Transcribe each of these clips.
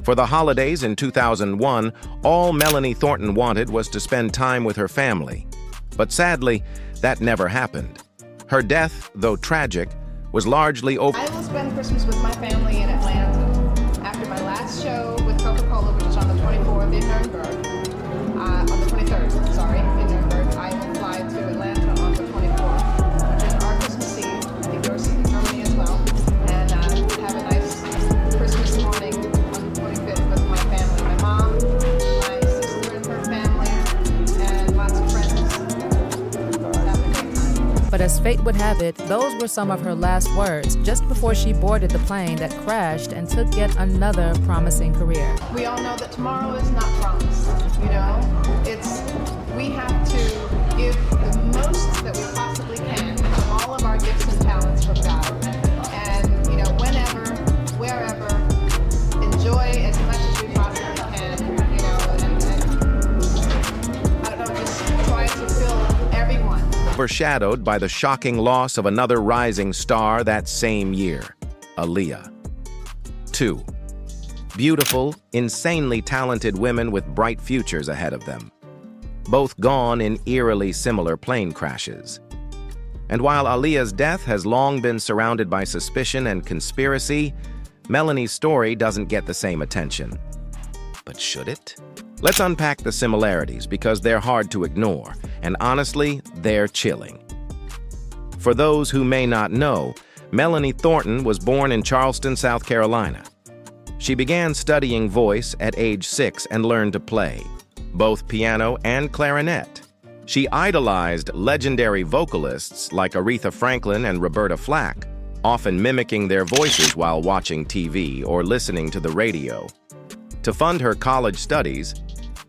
For the holidays in 2001, all Melanie Thornton wanted was to spend time with her family. But sadly, that never happened. Her death, though tragic, was largely over. I will spend Christmas with my family in Atlanta after my last show with Coca-Cola, which is on the 24th in Nuremberg. On the 23rd, sorry, in Nuremberg. I will fly to Atlanta on the 24th, which is our Christmas Eve. I think yours is in Germany as well. And have a nice Christmas morning on the 25th with my family. My mom, my sister and her family, and lots of friends. Have a great time. But as fate would have it, those were some of her last words just before she boarded the plane that crashed and took yet another promising career. We all know that tomorrow is not promised, you know? We have to give the most that we possibly can from all of our gifts and talents from God. And, you know, whenever, wherever, enjoy as much as we possibly can, you know, and I don't know, just try to fill everyone. Overshadowed by the shocking loss of another rising star that same year, Aaliyah. 2. Beautiful, insanely talented women with bright futures ahead of them. Both gone in eerily similar plane crashes. And while Aaliyah's death has long been surrounded by suspicion and conspiracy, Melanie's story doesn't get the same attention. But should it? Let's unpack the similarities because they're hard to ignore, and honestly, they're chilling. For those who may not know, Melanie Thornton was born in Charleston, South Carolina. She began studying voice at age 6 and learned to play both piano and clarinet. She idolized legendary vocalists like Aretha Franklin and Roberta Flack, often mimicking their voices while watching TV or listening to the radio. To fund her college studies,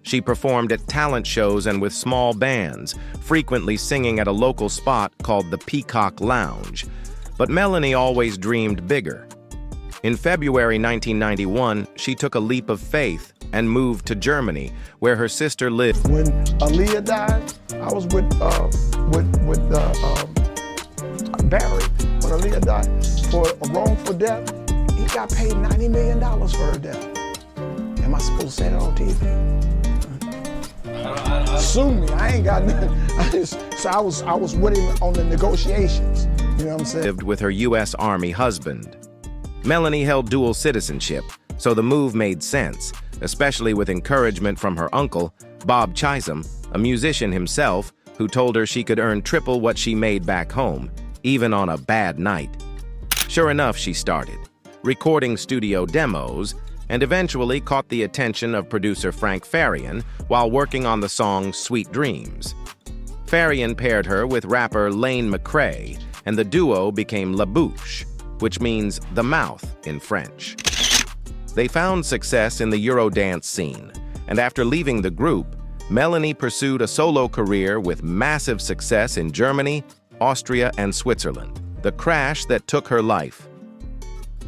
she performed at talent shows and with small bands, frequently singing at a local spot called the Peacock Lounge. But Melanie always dreamed bigger. In February 1991, she took a leap of faith and moved to Germany, where her sister lived. When Aaliyah died, I was with Barry. When Aaliyah died for a wrongful death, he got paid $90 million for her death. Am I supposed to say that on TV? Sue me. I ain't got nothing. So I was with him on the negotiations. You know what I'm saying? Lived with her U.S. Army husband. Melanie held dual citizenship, so the move made sense, especially with encouragement from her uncle, Bob Chisholm, a musician himself, who told her she could earn triple what she made back home, even on a bad night. Sure enough, she started, recording studio demos, and eventually caught the attention of producer Frank Farian while working on the song Sweet Dreams. Farian paired her with rapper Lane McRae, and the duo became La Bouche, which means the mouth in French. They found success in the Eurodance scene, and after leaving the group, Melanie pursued a solo career with massive success in Germany, Austria, and Switzerland, the crash that took her life.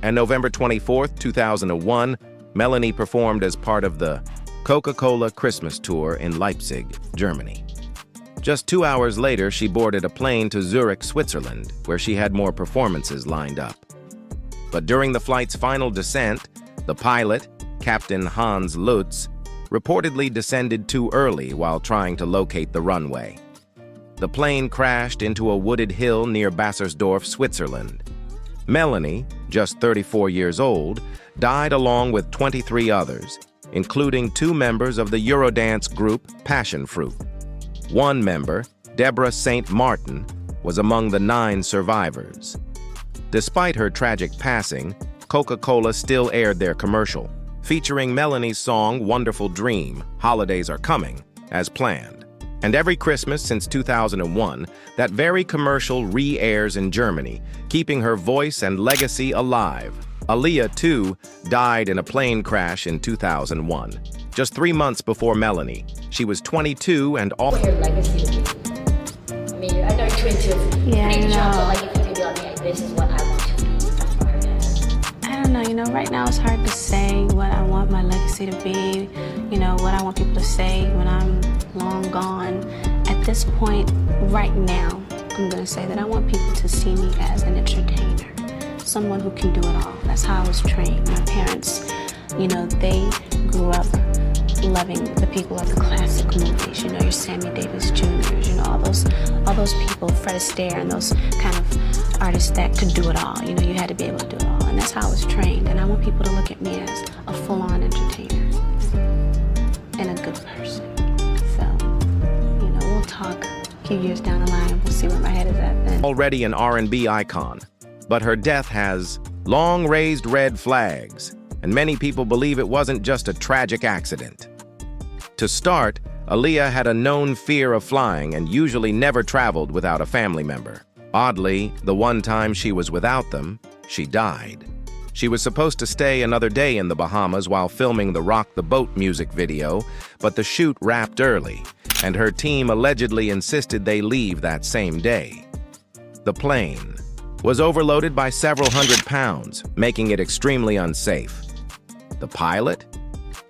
On November 24, 2001, Melanie performed as part of the Coca-Cola Christmas Tour in Leipzig, Germany. Just 2 hours later, she boarded a plane to Zurich, Switzerland, where she had more performances lined up. But during the flight's final descent, the pilot, Captain Hans Lutz, reportedly descended too early while trying to locate the runway. The plane crashed into a wooded hill near Bassersdorf, Switzerland. Melanie, just 34 years old, died along with 23 others, including 2 members of the Eurodance group Passion Fruit. One member, Deborah St. Martin, was among the 9 survivors. Despite her tragic passing, Coca-Cola still aired their commercial, featuring Melanie's song Wonderful Dream, Holidays Are Coming, as planned. And every Christmas since 2001, that very commercial re-airs in Germany, keeping her voice and legacy alive. Aaliyah, too, died in a plane crash in 2001, just 3 months before Melanie. She was 22 and all. What your legacy to be? I mean, I know you're 22. Yeah, I know. But like, if you could be like, this is what I want to be as far as. I don't know, you know, right now it's hard to say what I want my legacy to be, you know, what I want people to say when I'm long gone. At this point, right now, I'm gonna say that I want people to see me as an entertainer, someone who can do it all. That's how I was trained. My parents You know, they grew up loving the people of the classic movies, you know, your Sammy Davis Jr.'s, you know, all those people, Fred Astaire, and those kind of artists that could do it all. You know, you had to be able to do it all, and that's how I was trained. And I want people to look at me as a full-on entertainer and a good person. So, you know, we'll talk a few years down the line, and we'll see where my head is at then. Already an R&B icon, but her death has long raised red flags, and many people believe it wasn't just a tragic accident. To start, Aaliyah had a known fear of flying and usually never traveled without a family member. Oddly, the one time she was without them, she died. She was supposed to stay another day in the Bahamas while filming the Rock the Boat music video, but the shoot wrapped early, and her team allegedly insisted they leave that same day. The plane was overloaded by several hundred pounds, making it extremely unsafe. The pilot?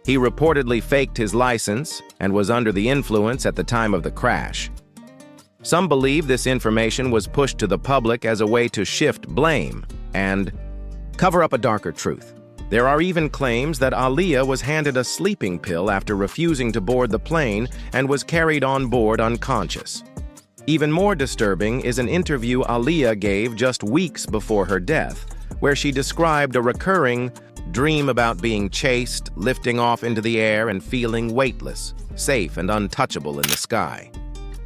He reportedly faked his license and was under the influence at the time of the crash. Some believe this information was pushed to the public as a way to shift blame and cover up a darker truth. There are even claims that Aaliyah was handed a sleeping pill after refusing to board the plane and was carried on board unconscious. Even more disturbing is an interview Aaliyah gave just weeks before her death, where she described a recurring dream about being chased, lifting off into the air, and feeling weightless, safe, and untouchable in the sky.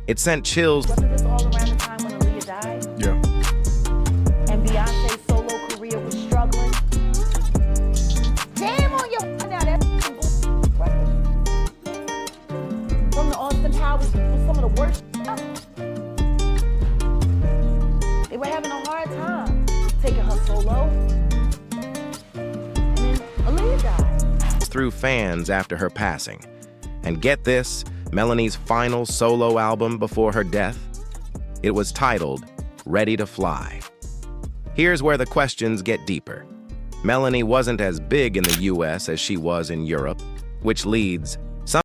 It sent chills. Wasn't this all around the time when Aaliyah died? Yeah. And Beyonce's solo career was struggling? Damn on your now, that record. From the Austin Powers was some of the worst stuff. They were having a hard time taking her solo. Through fans after her passing. And get this, Melanie's final solo album before her death? It was titled Ready to Fly. Here's where the questions get deeper. Melanie wasn't as big in the US as she was in Europe, which leads